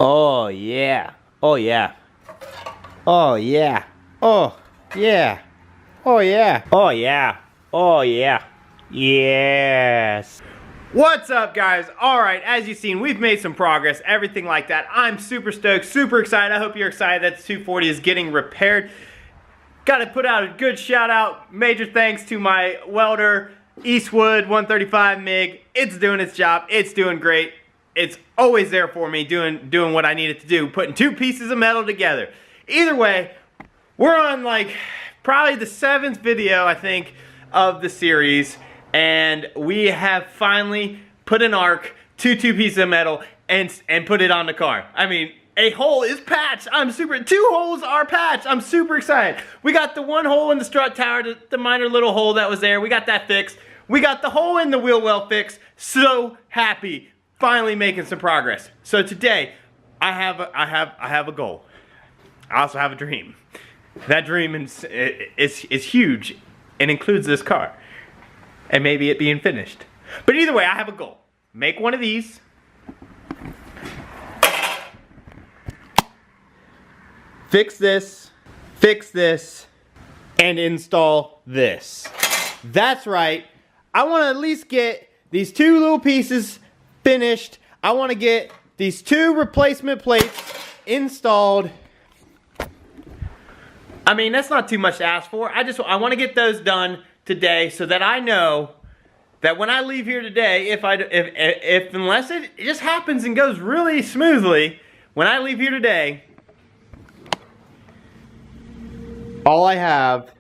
Oh yeah. Oh yeah. Oh yeah. Oh yeah. Oh yeah. Oh yeah. Oh yeah. Yes. What's up, guys? Alright, as you've seen, we've made some progress, everything like that. I'm super stoked, super excited. I hope you're excited that the 240 is getting repaired. Gotta put out a good shout out, major thanks to my welder, Eastwood 135 MIG. It's doing its job, it's doing great. It's always there for me, doing what I need it to do, putting two pieces of metal together. Either way, we're on like probably the 7th video, I think, of the series, and we have finally put an arc to two pieces of metal and put it on the car. I mean, a hole is patched. Two holes are patched. I'm super excited. We got the one hole in the strut tower, the minor little hole that was there. We got that fixed. We got the hole in the wheel well fixed. So happy. Finally making some progress. So today, I have a goal. I also have a dream. That dream is huge and includes this car. And maybe it being finished. But either way, I have a goal. Make one of these. Fix this, and install this. That's right. I want to at least get these two little pieces finished. I want to get these two replacement plates installed. I mean, that's not too much to ask for. I want to get those done today so that I know that when I leave here today, unless it just happens and goes really smoothly, when I leave here today, all I have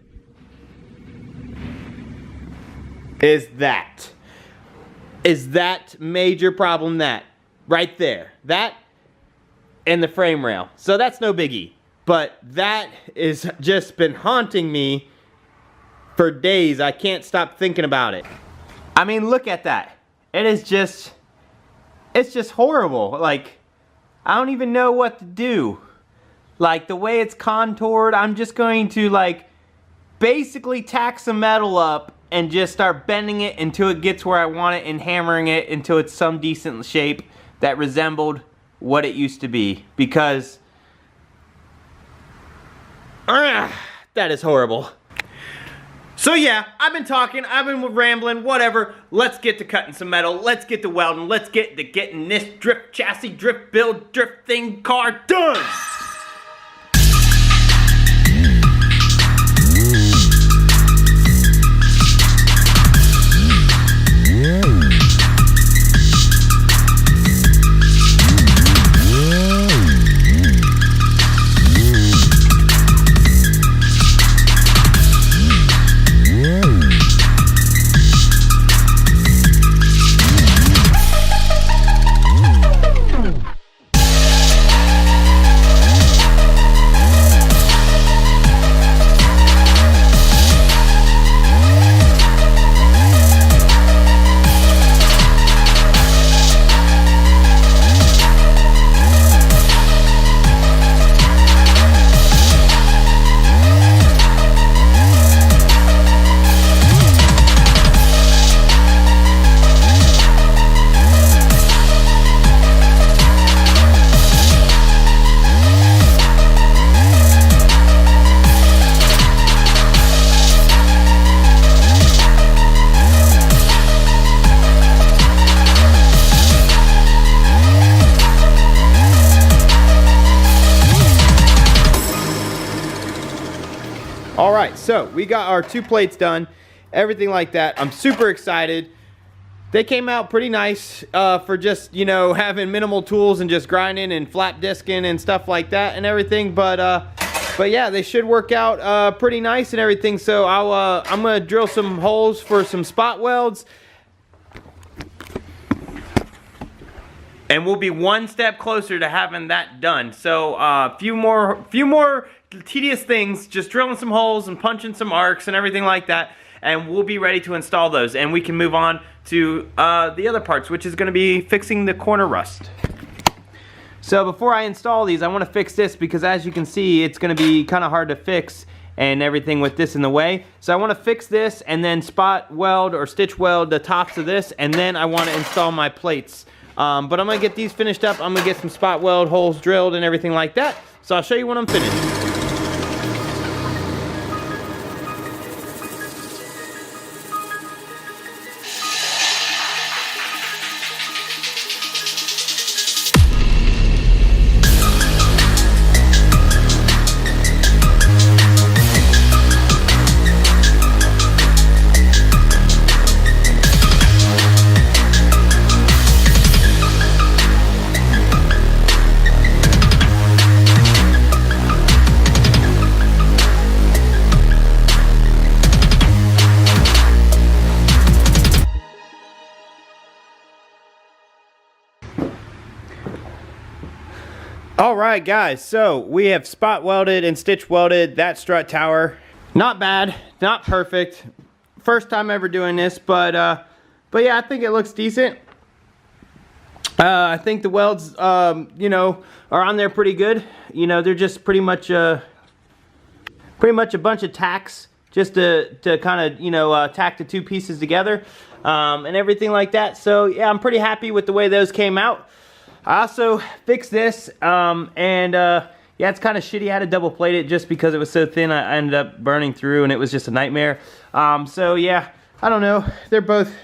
is that major problem, that right there, that and the frame rail. So that's no biggie, but that is just been haunting me for days. I can't stop thinking about it. I mean, look at that. It's just horrible. Like, I don't even know what to do. Like, the way it's contoured, I'm just going to, like, basically tack some metal up and just start bending it until it gets where I want it and hammering it until it's some decent shape that resembled what it used to be. Because, that is horrible. So yeah, I've been talking, I've been rambling, whatever. Let's get to cutting some metal. Let's get to welding. Let's get to getting this drift chassis, drift build, drift thing car done. Alright, so we got our two plates done, everything like that. I'm super excited. They came out pretty nice for just, you know, having minimal tools and just grinding and flap disking and stuff like that and everything. But yeah, they should work out pretty nice and everything. So I'm gonna drill some holes for some spot welds. And we'll be one step closer to having that done. So a few more tedious things, just drilling some holes and punching some arcs and everything like that, and we'll be ready to install those, and we can move on to the other parts, which is going to be fixing the corner rust. So before I install these, I want to fix this because, as you can see, it's going to be kind of hard to fix and everything with this in the way. So I want to fix this and then spot weld or stitch weld the tops of this, and then I want to install my plates But I'm gonna get these finished up. I'm gonna get some spot weld holes drilled and everything like that. So I'll show you when I'm finished. Alright guys, so we have spot welded and stitch welded that strut tower. Not bad, not perfect. First time ever doing this, but yeah, I think it looks decent. I think the welds, you know, are on there pretty good. You know, they're just pretty much a bunch of tacks just to kind of, you know, tack the two pieces together and everything like that. So yeah, I'm pretty happy with the way those came out. I also fixed this, yeah, it's kind of shitty. I had to double plate it just because it was so thin. I ended up burning through and it was just a nightmare. So yeah, I don't know. They're both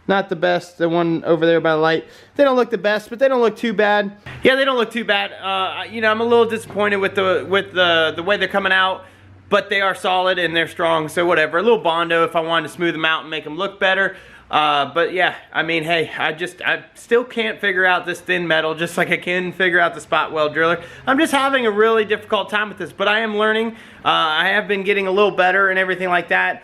not the best. The one over there by the light, they don't look the best, but they don't look too bad. Yeah, they don't look too bad. You know, I'm a little disappointed with the way they're coming out, but they are solid and they're strong, so whatever. A little Bondo if I wanted to smooth them out and make them look better. But yeah, I mean, hey, I still can't figure out this thin metal just like I can figure out the spot weld driller. I'm just having a really difficult time with this, but I am learning. I have been getting a little better and everything like that.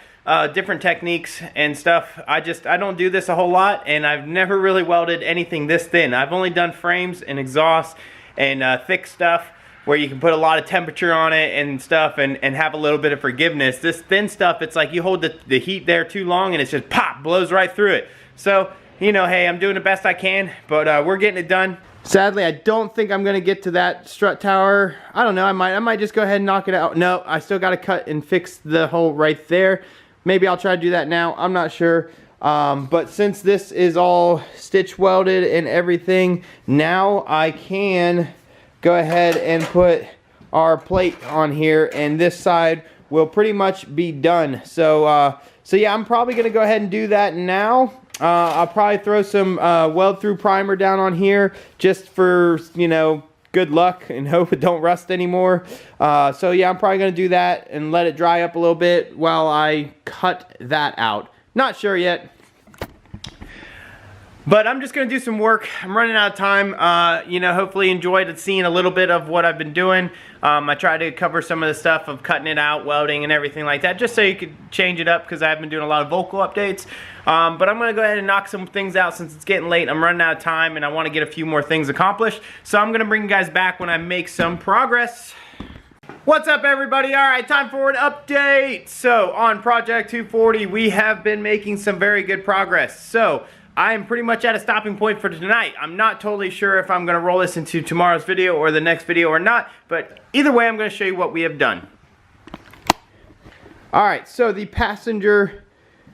Different techniques and stuff. I don't do this a whole lot, and I've never really welded anything this thin. I've only done frames and exhaust and thick stuff where you can put a lot of temperature on it and stuff and have a little bit of forgiveness. This thin stuff, it's like you hold the heat there too long and it's just pop, blows right through it. So, you know, hey, I'm doing the best I can, but we're getting it done. Sadly, I don't think I'm gonna get to that strut tower. I don't know, I might just go ahead and knock it out. No, I still gotta cut and fix the hole right there. Maybe I'll try to do that now, I'm not sure. But since this is all stitch welded and everything, now I can go ahead and put our plate on here, and this side will pretty much be done. So yeah, I'm probably gonna go ahead and do that now. I'll probably throw some weld through primer down on here just for, you know, good luck and hope it don't rust anymore. So yeah, I'm probably gonna do that and let it dry up a little bit while I cut that out. Not sure yet. But I'm just going to do some work. I'm running out of time. You know, hopefully you enjoyed seeing a little bit of what I've been doing. I tried to cover some of the stuff of cutting it out, welding and everything like that, just so you could change it up because I've been doing a lot of vocal updates. But I'm going to go ahead and knock some things out since it's getting late. I'm running out of time and I want to get a few more things accomplished. So I'm going to bring you guys back when I make some progress. What's up everybody? Alright, time for an update. So on Project 240 we have been making some very good progress. So I am pretty much at a stopping point for tonight. I'm not totally sure if I'm going to roll this into tomorrow's video or the next video or not, but either way I'm going to show you what we have done. Alright, so the passenger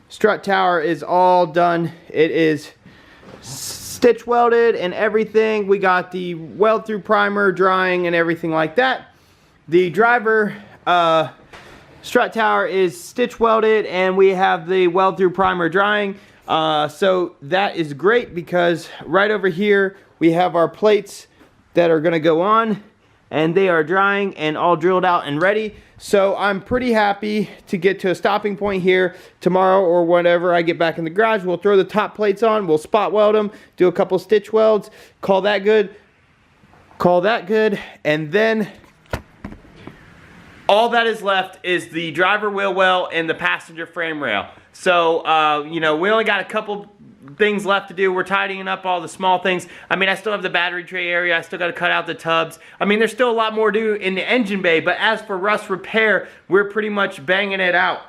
strut tower is all done. It is stitch welded and everything. We got the weld through primer drying and everything like that. The driver strut tower is stitch welded and we have the weld through primer drying. So that is great because right over here we have our plates that are going to go on and they are drying and all drilled out and ready. So I'm pretty happy to get to a stopping point here. Tomorrow or whenever I get back in the garage, we'll throw the top plates on, we'll spot weld them, do a couple stitch welds, call that good, and then all that is left is the driver wheel well and the passenger frame rail. So, you know, we only got a couple things left to do. We're tidying up all the small things. I mean, I still have the battery tray area. I still got to cut out the tubs. I mean, there's still a lot more to do in the engine bay, but as for rust repair, we're pretty much banging it out.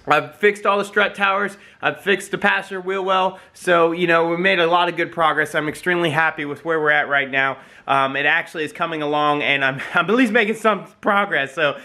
I've fixed all the strut towers. I've fixed the passenger wheel well. So, you know, we made a lot of good progress. I'm extremely happy with where we're at right now. It actually is coming along, and I'm at least making some progress. So,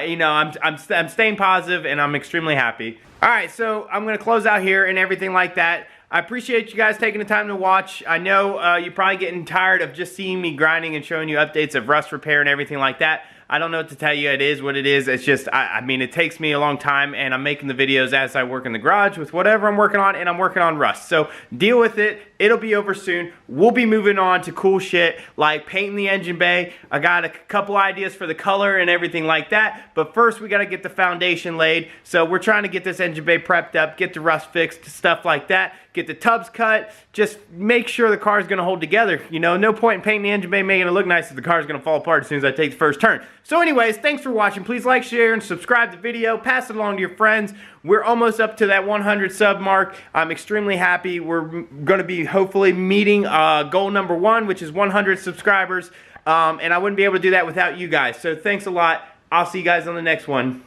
you know, I'm staying positive, and I'm extremely happy. All right, so I'm going to close out here and everything like that. I appreciate you guys taking the time to watch. I know you're probably getting tired of just seeing me grinding and showing you updates of rust repair and everything like that. I don't know what to tell you. It is what it is. It's just, I mean, it takes me a long time, and I'm making the videos as I work in the garage with whatever I'm working on, and I'm working on rust. So deal with it. It'll be over soon. We'll be moving on to cool shit like painting the engine bay. I got a couple ideas for the color and everything like that, but first we got to get the foundation laid. So we're trying to get this engine bay prepped up, get the rust fixed, stuff like that, get the tubs cut, just make sure the car's going to hold together. You know, no point in painting the engine bay, making it look nice if the car's going to fall apart as soon as I take the first turn. So anyways, thanks for watching. Please like, share, and subscribe to the video. Pass it along to your friends. We're almost up to that 100 sub mark. I'm extremely happy. We're going to be hopefully meeting goal number 1, which is 100 subscribers. And I wouldn't be able to do that without you guys. So thanks a lot. I'll see you guys on the next one.